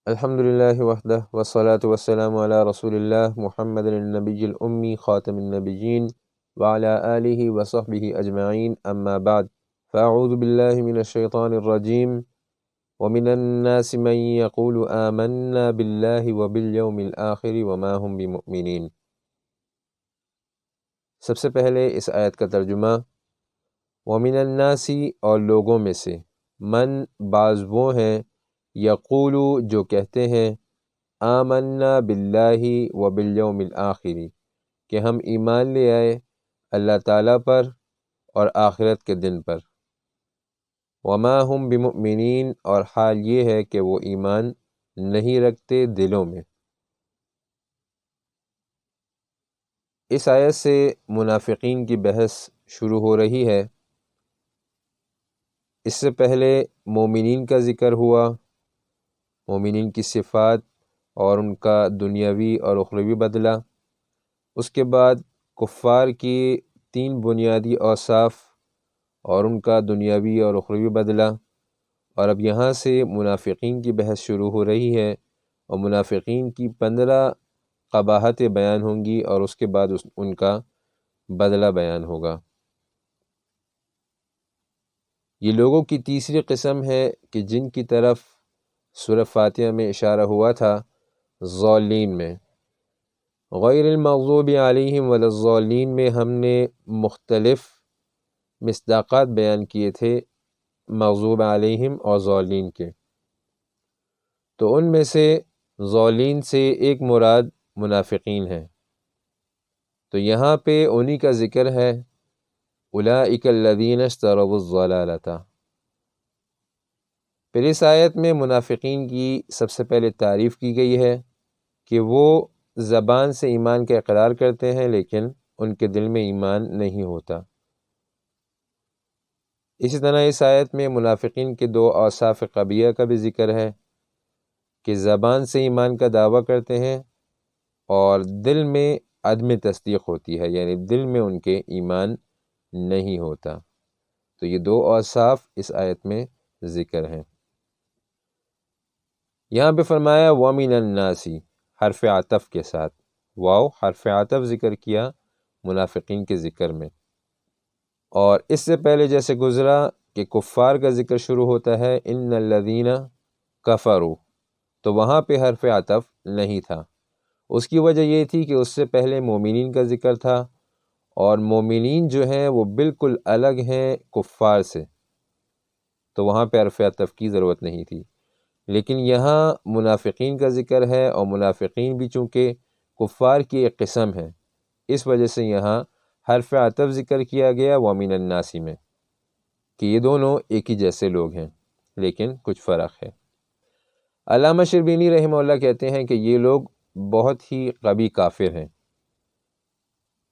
الحمد للہ وحدہ والصلاة والسلام علی رسول اللہ محمد النبی الامی خاتم النبیین وعلی آلہ وصحبہ اجمعین اما بعد فاعوذ باللہ من الشیطان الرجیم ومن الناس من يقول آمنا باللہ وبالیوم الآخر وما هم بمؤمنین۔ سب سے پہلے اس آیت کا ترجمہ، ومن الناس اور لوگوں میں سے، من بعض وہ ہیں، یقولو جو کہتے ہیں، آمنا باللہ وبالیوم الآخر کہ ہم ایمان لے آئے اللہ تعالیٰ پر اور آخرت کے دن پر، وما ہم بمؤمنین اور حال یہ ہے کہ وہ ایمان نہیں رکھتے دلوں میں۔ اس آیت سے منافقین کی بحث شروع ہو رہی ہے۔ اس سے پہلے مومنین کا ذکر ہوا، مومنین کی صفات اور ان کا دنیاوی اور اخروی بدلہ۔ اس کے بعد کفار کی 3 بنیادی اوصاف اور ان کا دنیاوی اور اخروی بدلہ، اور اب یہاں سے منافقین کی بحث شروع ہو رہی ہے، اور منافقین کی 15 قباحتیں بیان ہوں گی، اور اس کے بعد ان کا بدلہ بیان ہوگا۔ یہ لوگوں کی تیسری قسم ہے کہ جن کی طرف سورہ فاتحہ میں اشارہ ہوا تھا، ضالین میں۔ غیر المغضوب علیہم ولا الضالین میں ہم نے مختلف مصداقات بیان کیے تھے مغضوب علیہم اور ضالین کے، تو ان میں سے ضالین سے ایک مراد منافقین ہے، تو یہاں پہ انہی کا ذکر ہے، اولئک الذین اشتروا الضلالۃ۔ پھر اس آیت میں منافقین کی سب سے پہلے تعریف کی گئی ہے کہ وہ زبان سے ایمان کا اقرار کرتے ہیں لیکن ان کے دل میں ایمان نہیں ہوتا۔ اسی طرح اس آیت میں منافقین کے 2 اوصاف قبیحہ کا بھی ذکر ہے کہ زبان سے ایمان کا دعویٰ کرتے ہیں اور دل میں عدم تصدیق ہوتی ہے، یعنی دل میں ان کے ایمان نہیں ہوتا۔ تو یہ 2 اوصاف اس آیت میں ذکر ہیں۔ یہاں پہ فرمایا وَمِنَ النَّاسِ حرف عطف کے ساتھ، واو حرف عطف ذکر کیا منافقین کے ذکر میں، اور اس سے پہلے جیسے گزرا کہ کفار کا ذکر شروع ہوتا ہے ان الذین کفروا، تو وہاں پہ حرف عطف نہیں تھا۔ اس کی وجہ یہ تھی کہ اس سے پہلے مومنین کا ذکر تھا، اور مومنین جو ہیں وہ بالکل الگ ہیں کفار سے، تو وہاں پہ حرف عطف کی ضرورت نہیں تھی۔ لیکن یہاں منافقین کا ذکر ہے، اور منافقین بھی چونکہ کفار کی ایک قسم ہے، اس وجہ سے یہاں حرف عطف ذکر کیا گیا وَمِنَ النَّاسِ میں، کہ یہ دونوں ایک ہی جیسے لوگ ہیں لیکن کچھ فرق ہے۔ علامہ شربینی رحمہ اللہ کہتے ہیں کہ یہ لوگ بہت ہی قوی کافر ہیں،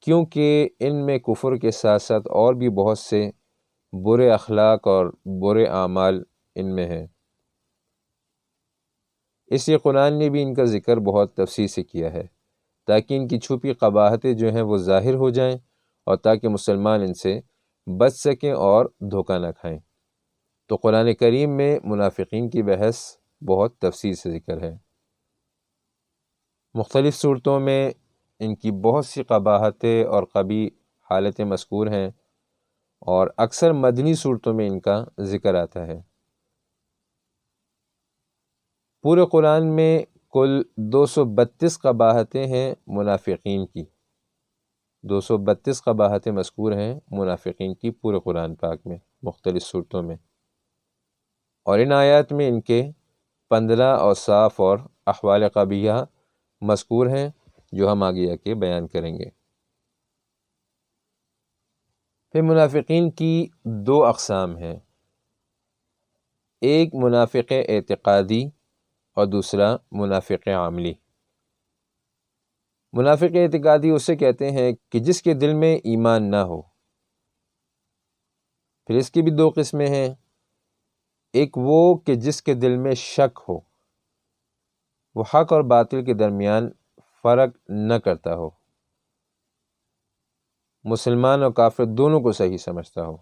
کیونکہ ان میں کفر کے ساتھ ساتھ اور بھی بہت سے برے اخلاق اور برے اعمال ان میں ہیں۔ اس لیے قرآن نے بھی ان کا ذکر بہت تفصیل سے کیا ہے، تاکہ ان کی چھپی قباحتیں جو ہیں وہ ظاہر ہو جائیں، اور تاکہ مسلمان ان سے بچ سکیں اور دھوکہ نہ کھائیں۔ تو قرآن کریم میں منافقین کی بحث بہت تفصیل سے ذکر ہے۔ مختلف صورتوں میں ان کی بہت سی قباحتیں اور قبیح حالتیں مذکور ہیں، اور اکثر مدنی صورتوں میں ان کا ذکر آتا ہے۔ پورے قرآن میں کل 232 قباحتیں ہیں منافقین کی، 232 قباحتیں مذکور ہیں منافقین کی پورے قرآن پاک میں مختلف صورتوں میں، اور ان آیات میں ان کے 15 اوصاف اور احوال قبیحہ مذکور ہیں جو ہم آگے آ کے بیان کریں گے۔ پھر منافقین کی 2 اقسام ہیں، ایک منافق اعتقادی اور دوسرا منافق عملی۔ منافق اعتقادی اسے کہتے ہیں کہ جس کے دل میں ایمان نہ ہو۔ پھر اس کی بھی 2 قسمیں ہیں، ایک وہ کہ جس کے دل میں شک ہو، وہ حق اور باطل کے درمیان فرق نہ کرتا ہو، مسلمان اور کافر دونوں کو صحیح سمجھتا ہو،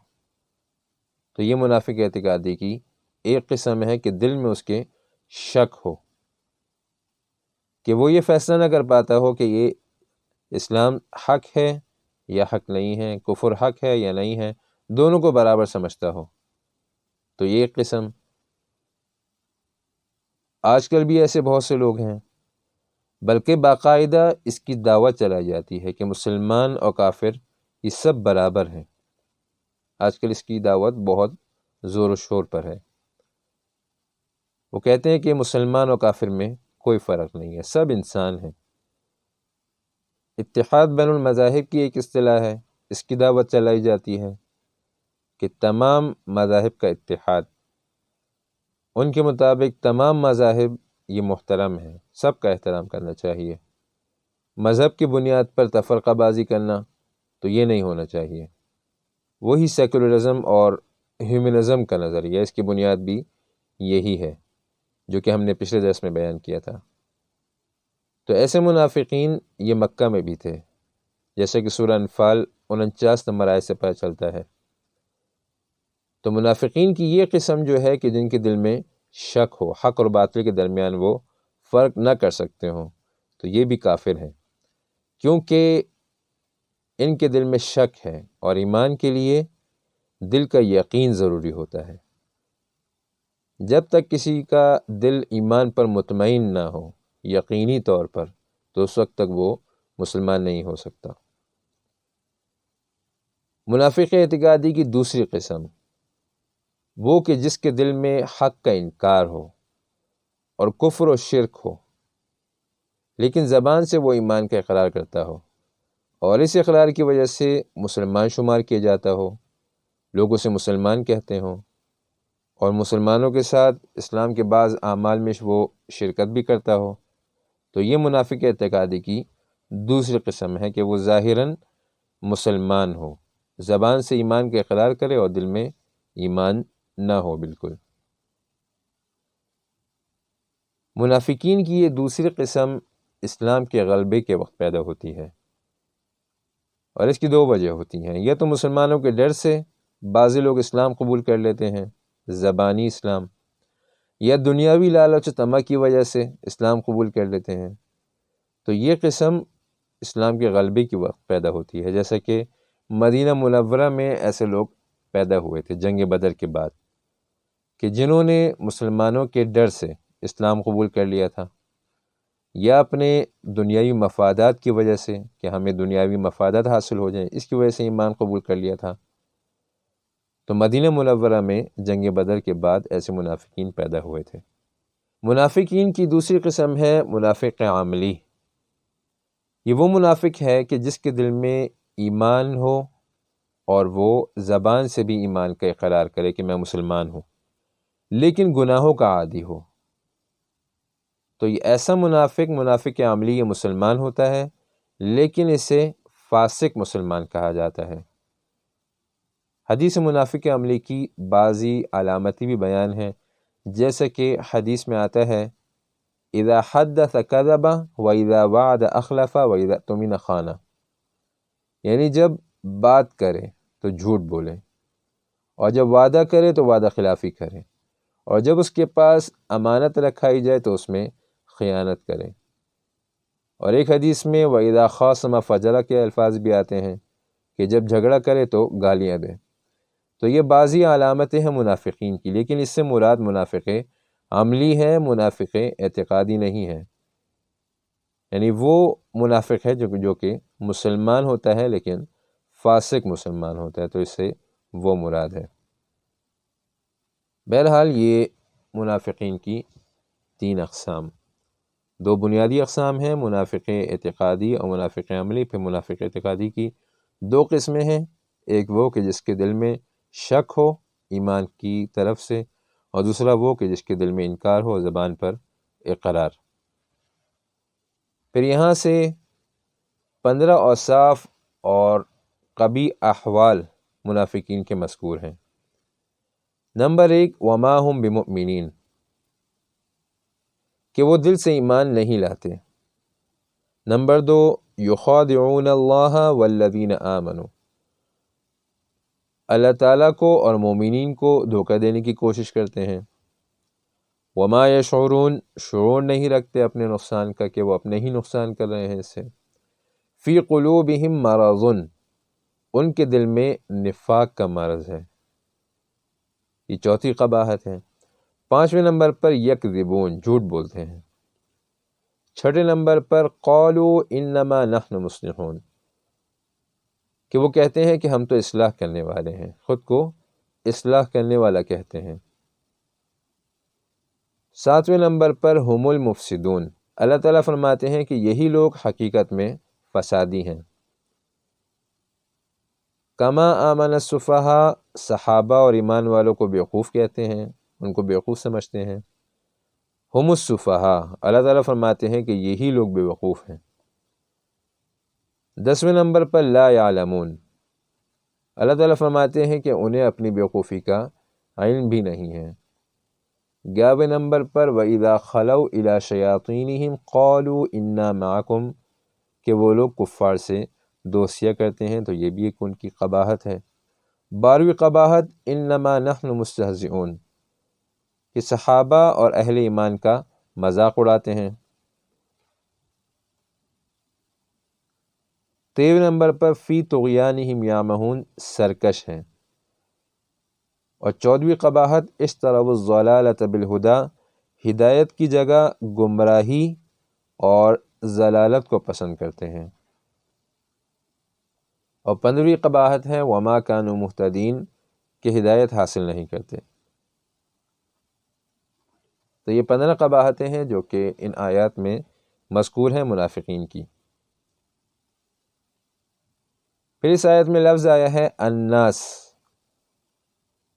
تو یہ منافق اعتقادی کی ایک قسم ہے کہ دل میں اس کے شک ہو، کہ وہ یہ فیصلہ نہ کر پاتا ہو کہ یہ اسلام حق ہے یا حق نہیں ہے، کفر حق ہے یا نہیں ہے، دونوں کو برابر سمجھتا ہو، تو یہ ایک قسم۔ آج کل بھی ایسے بہت سے لوگ ہیں، بلکہ باقاعدہ اس کی دعوت چلائی جاتی ہے کہ مسلمان اور کافر یہ سب برابر ہیں۔ آج کل اس کی دعوت بہت زور و شور پر ہے۔ وہ کہتے ہیں کہ مسلمان اور کافر میں کوئی فرق نہیں ہے، سب انسان ہیں۔ اتحاد بین المذاہب کی ایک اصطلاح ہے، اس کی دعوت چلائی جاتی ہے کہ تمام مذاہب کا اتحاد۔ ان کے مطابق تمام مذاہب یہ محترم ہیں، سب کا احترام کرنا چاہیے۔ مذہب کی بنیاد پر تفرقہ بازی کرنا تو یہ نہیں ہونا چاہیے۔ وہی سیکولرزم اور ہیومنزم کا نظریہ، اس کی بنیاد بھی یہی ہے جو کہ ہم نے پچھلے درس میں بیان کیا تھا۔ تو ایسے منافقین یہ مکہ میں بھی تھے، جیسے کہ سورہ انفال 49 نمبر آیت سے پتہ چلتا ہے۔ تو منافقین کی یہ قسم جو ہے کہ جن کے دل میں شک ہو، حق اور باطل کے درمیان وہ فرق نہ کر سکتے ہوں، تو یہ بھی کافر ہیں، کیونکہ ان کے دل میں شک ہے، اور ایمان کے لیے دل کا یقین ضروری ہوتا ہے۔ جب تک کسی کا دل ایمان پر مطمئن نہ ہو یقینی طور پر، تو اس وقت تک وہ مسلمان نہیں ہو سکتا۔ منافق اعتقادی کی دوسری قسم وہ کہ جس کے دل میں حق کا انکار ہو اور کفر و شرک ہو، لیکن زبان سے وہ ایمان کا اقرار کرتا ہو، اور اس اقرار کی وجہ سے مسلمان شمار کیا جاتا ہو، لوگ اسے مسلمان کہتے ہوں، اور مسلمانوں کے ساتھ اسلام کے بعض اعمال میں وہ شرکت بھی کرتا ہو، تو یہ منافق اعتقادی کی دوسری قسم ہے کہ وہ ظاہراً مسلمان ہو، زبان سے ایمان کا اقرار کرے اور دل میں ایمان نہ ہو بالکل۔ منافقین کی یہ دوسری قسم اسلام کے غلبے کے وقت پیدا ہوتی ہے، اور اس کی دو وجہ ہوتی ہیں۔ یا تو مسلمانوں کے ڈر سے بعض لوگ اسلام قبول کر لیتے ہیں، زبانی اسلام، یا دنیاوی لالچ و طمع کی وجہ سے اسلام قبول کر لیتے ہیں۔ تو یہ قسم اسلام کے غلبے کے وقت پیدا ہوتی ہے، جیسا کہ مدینہ منورہ میں ایسے لوگ پیدا ہوئے تھے جنگ بدر کے بعد، کہ جنہوں نے مسلمانوں کے ڈر سے اسلام قبول کر لیا تھا، یا اپنے دنیاوی مفادات کی وجہ سے کہ ہمیں دنیاوی مفادات حاصل ہو جائیں، اس کی وجہ سے ایمان قبول کر لیا تھا۔ تو مدینہ منورہ میں جنگ بدر کے بعد ایسے منافقین پیدا ہوئے تھے۔ منافقین کی دوسری قسم ہے منافق عملی۔ یہ وہ منافق ہے کہ جس کے دل میں ایمان ہو اور وہ زبان سے بھی ایمان کا اقرار کرے کہ میں مسلمان ہوں، لیکن گناہوں کا عادی ہو۔ تو یہ ایسا منافق عملی یہ مسلمان ہوتا ہے، لیکن اسے فاسق مسلمان کہا جاتا ہے۔ حدیث منافق عملی کی بعضی علامتی بھی بیان ہیں، جیسا کہ حدیث میں آتا ہے اذا حدث کذب واذا وعد اخلف واذا اؤتمن خان، یعنی جب بات کرے تو جھوٹ بولے، اور جب وعدہ کرے تو وعدہ خلافی کرے، اور جب اس کے پاس امانت رکھائی جائے تو اس میں خیانت کرے۔ اور ایک حدیث میں وَإِذَا خَاصَمَ فَجَرَ کے الفاظ بھی آتے ہیں کہ جب جھگڑا کرے تو گالیاں دے۔ تو یہ بعضی علامتیں ہیں منافقین کی، لیکن اس سے مراد منافق عملی ہے، منافق اعتقادی نہیں ہے۔ یعنی وہ منافق ہے جو کہ مسلمان ہوتا ہے لیکن فاسق مسلمان ہوتا ہے، تو اس سے وہ مراد ہے۔ بہرحال یہ منافقین کی 3 اقسام، 2 بنیادی اقسام ہیں، منافق اعتقادی اور منافق عملی۔ پھر منافق اعتقادی کی 2 قسمیں ہیں، ایک وہ کہ جس کے دل میں شک ہو ایمان کی طرف سے، اور دوسرا وہ کہ جس کے دل میں انکار ہو زبان پر اقرار۔ پھر یہاں سے 15 اوصاف اور قبیح احوال منافقین کے مذکور ہیں۔ نمبر 1 وما هم بمؤمنین، کہ وہ دل سے ایمان نہیں لاتے۔ نمبر 2 یخادعون اللہ والذین آمنوا، اللہ تعالیٰ کو اور مومنین کو دھوکہ دینے کی کوشش کرتے ہیں۔ وما یشعرون، شعور نہیں رکھتے اپنے نقصان کا کہ وہ اپنے ہی نقصان کر رہے ہیں اس سے۔ فی قلوبہم مرض، ان کے دل میں نفاق کا مرض ہے، یہ چوتھی قباحت ہے۔ پانچویں نمبر پر یکذبون، جھوٹ بولتے ہیں۔ چھٹے نمبر پر قالوا انما نحن مصلحون، کہ وہ کہتے ہیں کہ ہم تو اصلاح کرنے والے ہیں، خود کو اصلاح کرنے والا کہتے ہیں۔ ساتویں نمبر پر ہم المفسدون، اللہ تعالیٰ فرماتے ہیں کہ یہی لوگ حقیقت میں فسادی ہیں۔ کما آمن السفہاء، صحابہ اور ایمان والوں کو بیوقوف کہتے ہیں، ان کو بیوقوف سمجھتے ہیں۔ ہم السفہاء، اللہ تعالیٰ فرماتے ہیں کہ یہی لوگ بیوقوف ہیں۔ 10ویں نمبر پر لا یعلمون، اللہ تعالیٰ فرماتے ہیں کہ انہیں اپنی بیوقوفی کا علم بھی نہیں ہے۔ 11ویں نمبر پر وَإِذَا خَلَوْا إِلَى شَيَاطِينِهِمْ قَالُوا إِنَّا مَعَكُمْ، کہ وہ لوگ کفار سے دوستیاں کرتے ہیں، تو یہ بھی ایک ان کی قباحت ہے۔ 12ویں قباحت انما نحن مستہزئون، کہ صحابہ اور اہل ایمان کا مذاق اڑاتے ہیں۔ 13ویں نمبر پر فی طغیانہم یعمہون، سرکش ہیں۔ اور 14ویں قباحت اشتروا الضلالۃ بالہدی، ہدایت کی جگہ گمراہی اور ضلالت کو پسند کرتے ہیں۔ اور 15ویں قباحت ہے وما کانوا مہتدین، کہ ہدایت حاصل نہیں کرتے۔ تو یہ 15 قباحتیں ہیں جو کہ ان آیات میں مذکور ہیں منافقین کی۔ پھر اس آیت میں لفظ آیا ہے الناس،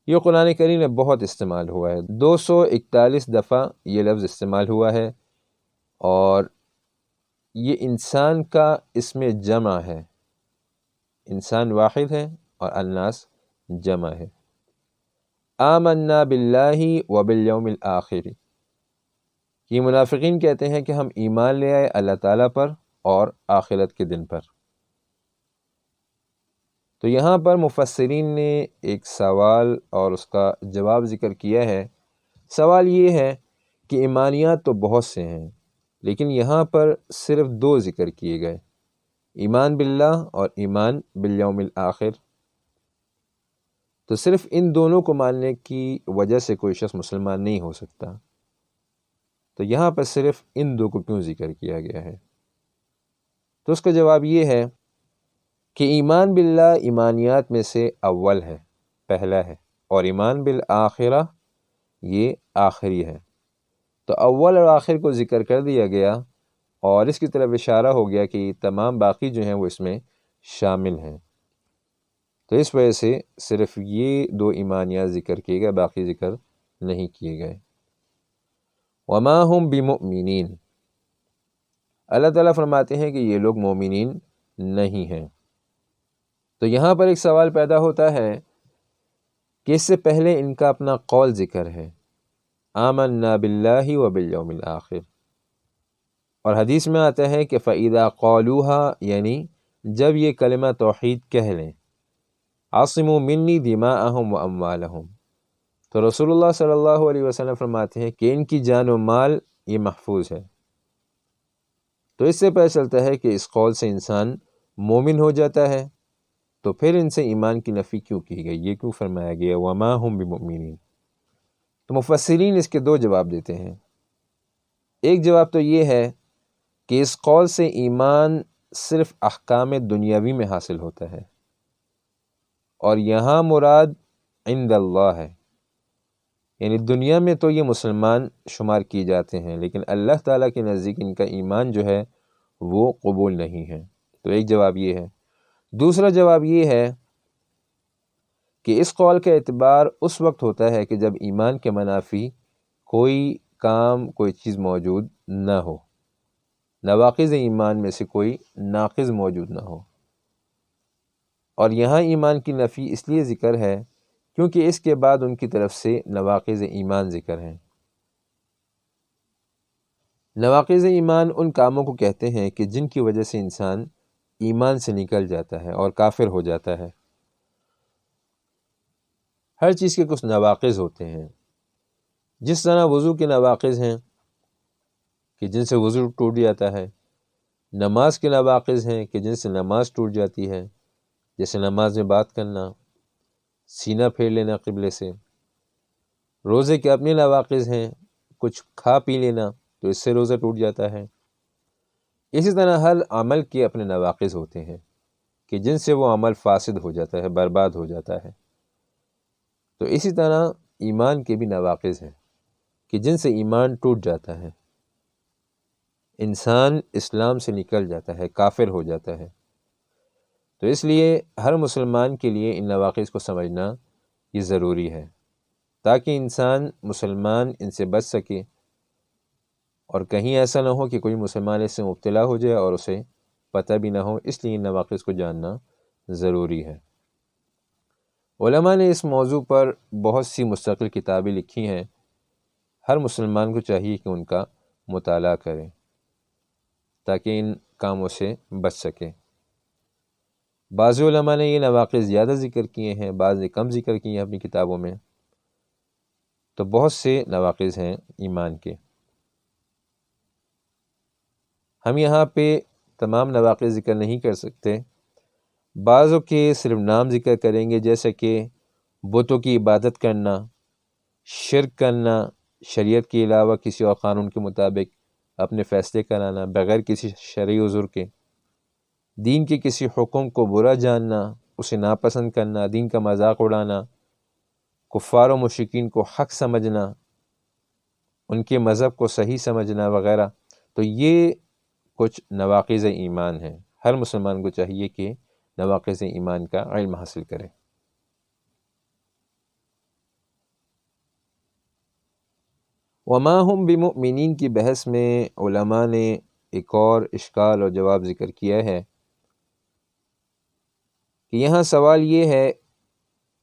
یہ قرآن کریم میں بہت استعمال ہوا ہے، 241 دفعہ یہ لفظ استعمال ہوا ہے، اور یہ انسان کا اسم جمع ہے، انسان واحد ہے اور الناس جمع ہے۔ آمنا باللہ وبالیوم الآخر، یہ منافقین کہتے ہیں کہ ہم ایمان لے آئے اللہ تعالیٰ پر اور آخرت کے دن پر۔ تو یہاں پر مفسرین نے ایک سوال اور اس کا جواب ذکر کیا ہے۔ سوال یہ ہے کہ ایمانیات تو بہت سے ہیں، لیکن یہاں پر صرف 2 ذکر کیے گئے، ایمان باللہ اور ایمان بالیوم الآخر۔ تو صرف ان دونوں کو ماننے کی وجہ سے کوئی شخص مسلمان نہیں ہو سکتا، تو یہاں پر صرف ان 2 کو کیوں ذکر کیا گیا ہے؟ تو اس کا جواب یہ ہے کہ ایمان باللہ ایمانیات میں سے اول ہے، پہلا ہے، اور ایمان بالآخرہ یہ آخری ہے۔ تو اول اور آخر کو ذکر کر دیا گیا، اور اس کی طرف اشارہ ہو گیا کہ تمام باقی جو ہیں وہ اس میں شامل ہیں۔ تو اس وجہ سے صرف یہ 2 ایمانیات ذکر کیے گئے، باقی ذکر نہیں کیے گئے۔ وما ہم بمؤمنین، اللہ تعالیٰ فرماتے ہیں کہ یہ لوگ مومنین نہیں ہیں۔ تو یہاں پر ایک سوال پیدا ہوتا ہے کہ اس سے پہلے ان کا اپنا قول ذکر ہے، آمنا باللہ وبالیوم الآخر، اور حدیث میں آتا ہے کہ فَإِذَا قَالُوهَا، یعنی جب یہ کلمہ توحید کہہ لیں، عَصِمُوا مِنِّي دِمَاءَهُمْ وَأَمْوَالَهُمْ، تو رسول اللہ صلی اللہ علیہ وسلم فرماتے ہیں کہ ان کی جان و مال یہ محفوظ ہے۔ تو اس سے پتہ چلتا ہے کہ اس قول سے انسان مومن ہو جاتا ہے، تو پھر ان سے ایمان کی نفی کیوں کی گئی، یہ کیوں فرمایا گیا وما ہم بمؤمنین؟ تو مفسرین اس کے 2 جواب دیتے ہیں۔ ایک جواب تو یہ ہے کہ اس قول سے ایمان صرف احکام دنیاوی میں حاصل ہوتا ہے، اور یہاں مراد عند اللہ ہے، یعنی دنیا میں تو یہ مسلمان شمار کیے جاتے ہیں، لیکن اللہ تعالیٰ کے نزدیک ان کا ایمان جو ہے وہ قبول نہیں ہے۔ تو ایک جواب یہ ہے۔ دوسرا جواب یہ ہے کہ اس قول کا اعتبار اس وقت ہوتا ہے کہ جب ایمان کے منافی کوئی کام، کوئی چیز موجود نہ ہو، نواقض ایمان میں سے کوئی ناقض موجود نہ ہو، اور یہاں ایمان کی نفی اس لیے ذکر ہے کیونکہ اس کے بعد ان کی طرف سے نواقض ایمان ذکر ہیں۔ نواقض ایمان ان کاموں کو کہتے ہیں کہ جن کی وجہ سے انسان ایمان سے نکل جاتا ہے اور کافر ہو جاتا ہے۔ ہر چیز کے کچھ نواقض ہوتے ہیں، جس طرح وضو کے نواقض ہیں کہ جن سے وضو ٹوٹ جاتا ہے، نماز کے نواقض ہیں کہ جن سے نماز ٹوٹ جاتی ہے، جیسے نماز میں بات کرنا، سینہ پھیر لینا قبلے سے۔ روزے کے اپنے نواقض ہیں، کچھ کھا پی لینا تو اس سے روزہ ٹوٹ جاتا ہے۔ اسی طرح ہر عمل کے اپنے نواقض ہوتے ہیں کہ جن سے وہ عمل فاسد ہو جاتا ہے، برباد ہو جاتا ہے۔ تو اسی طرح ایمان کے بھی نواقض ہیں کہ جن سے ایمان ٹوٹ جاتا ہے، انسان اسلام سے نکل جاتا ہے، کافر ہو جاتا ہے۔ تو اس لیے ہر مسلمان کے لیے ان نواقض کو سمجھنا یہ ضروری ہے تاکہ انسان مسلمان ان سے بچ سکے، اور کہیں ایسا نہ ہو کہ کوئی مسلمان اس سے مبتلا ہو جائے اور اسے پتہ بھی نہ ہو۔ اس لیے ان نواقض کو جاننا ضروری ہے۔ علماء نے اس موضوع پر بہت سی مستقل کتابیں لکھی ہیں، ہر مسلمان کو چاہیے کہ ان کا مطالعہ کرے تاکہ ان کاموں سے بچ سکے۔ بعض علماء نے یہ نواقض زیادہ ذکر کیے ہیں، بعض نے کم ذکر کیے ہیں اپنی کتابوں میں۔ تو بہت سے نواقض ہیں ایمان کے۔ ہم یہاں پہ تمام نواقض ذکر نہیں کر سکتے، بعضوں کے صرف نام ذکر کریں گے، جیسے کہ بتوں کی عبادت کرنا، شرک کرنا، شریعت کے علاوہ کسی اور قانون کے مطابق اپنے فیصلے کرانا بغیر کسی شرعی عذر کے، دین کے کسی حکم کو برا جاننا، اسے ناپسند کرنا، دین کا مذاق اڑانا، کفار و مشرکین کو حق سمجھنا، ان کے مذہب کو صحیح سمجھنا وغیرہ۔ تو یہ کچھ نواقض ایمان ہیں۔ ہر مسلمان کو چاہیے کہ نواقض ایمان کا علم حاصل کرے۔ وما ہم بمؤمنین کی بحث میں علماء نے ایک اور اشکال اور جواب ذکر کیا ہے کہ یہاں سوال یہ ہے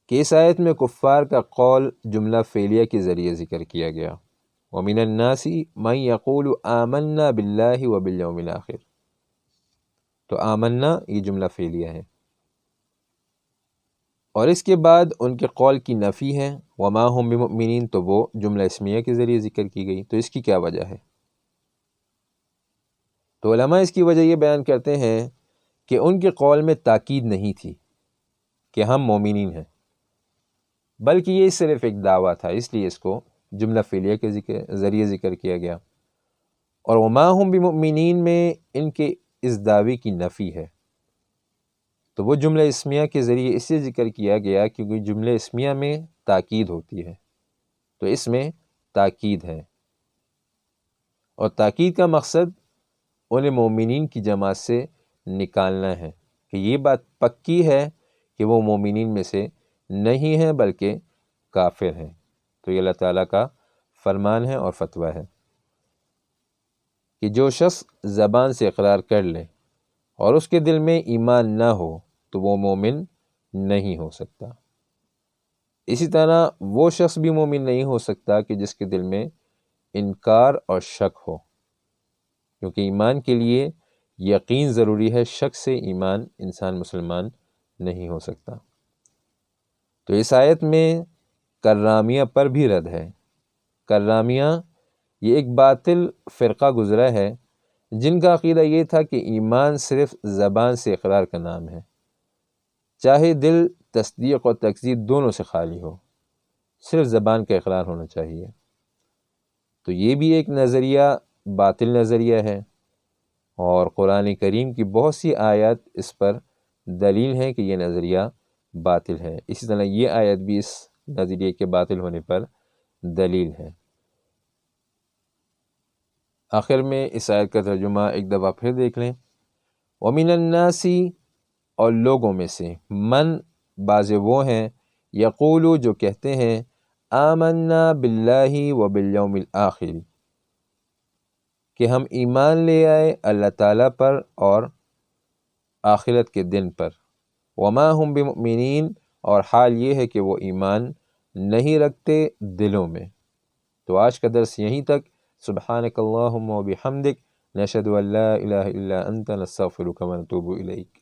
کہ اس آیت میں کفار کا قول جملہ فعلیہ کے ذریعے ذکر کیا گیا، وَمِنَ النَّاسِ مَن يَقُولُ آمَنَّا بِاللَّهِ وَبِالْيَوْمِ الْآخِرِ۔ تو آمنا یہ جملہ فعلیہ ہے، اور اس کے بعد ان کے قول کی نفی ہے، وما ہم بمؤمنین، تو وہ جملہ اسمیہ کے ذریعے ذکر کی گئی۔ تو اس کی کیا وجہ ہے؟ تو علماء اس کی وجہ یہ بیان کرتے ہیں کہ ان کے قول میں تاکید نہیں تھی کہ ہم مومنین ہیں، بلکہ یہ صرف ایک دعویٰ تھا، اس لیے اس کو جملہ فعلیہ کے ذریعے ذکر کیا گیا۔ اور وما ہم بمؤمنین میں ان کے اس دعوے کی نفی ہے، تو وہ جملہ اسمیہ کے ذریعے اس سے ذکر کیا گیا کیونکہ جملہ اسمیہ میں تاکید ہوتی ہے، تو اس میں تاکید ہے، اور تاکید کا مقصد انہیں مومنین کی جماعت سے نکالنا ہے کہ یہ بات پکی ہے کہ وہ مومنین میں سے نہیں ہیں بلکہ کافر ہیں۔ تو یہ اللہ تعالیٰ کا فرمان ہے اور فتویٰ ہے کہ جو شخص زبان سے اقرار کر لے اور اس کے دل میں ایمان نہ ہو تو وہ مومن نہیں ہو سکتا۔ اسی طرح وہ شخص بھی مومن نہیں ہو سکتا کہ جس کے دل میں انکار اور شک ہو، کیونکہ ایمان کے لیے یقین ضروری ہے، شک سے ایمان انسان مسلمان نہیں ہو سکتا۔ تو اس آیت میں کرامیہ پر بھی رد ہے۔ کرامیہ یہ ایک باطل فرقہ گزرا ہے جن کا عقیدہ یہ تھا کہ ایمان صرف زبان سے اقرار کا نام ہے، چاہے دل تصدیق اور تکذیب دونوں سے خالی ہو، صرف زبان کا اقرار ہونا چاہیے۔ تو یہ بھی ایک نظریہ باطل نظریہ ہے، اور قرآن کریم کی بہت سی آیات اس پر دلیل ہے کہ یہ نظریہ باطل ہے۔ اسی طرح یہ آیت بھی اس نظریے کے باطل ہونے پر دلیل ہے۔ آخر میں اس آیت کا ترجمہ ایک دفعہ پھر دیکھ لیں۔ وَمِنَ النَّاسِ، اور لوگوں میں سے، من بعض وہ ہیں، یقولو جو کہتے ہیں، آمنا باللہ وبالیوم الآخر، کہ ہم ایمان لے آئے اللہ تعالیٰ پر اور آخرت کے دن پر، وما ہم بمؤمنین، اور حال یہ ہے کہ وہ ایمان نہیں رکھتے دلوں میں۔ تو آج کا درس یہیں تک۔ سبحانک اللہم و بحمدک، نشہد ان لا الہ الا انت، نستغفرک و نتوب الیک۔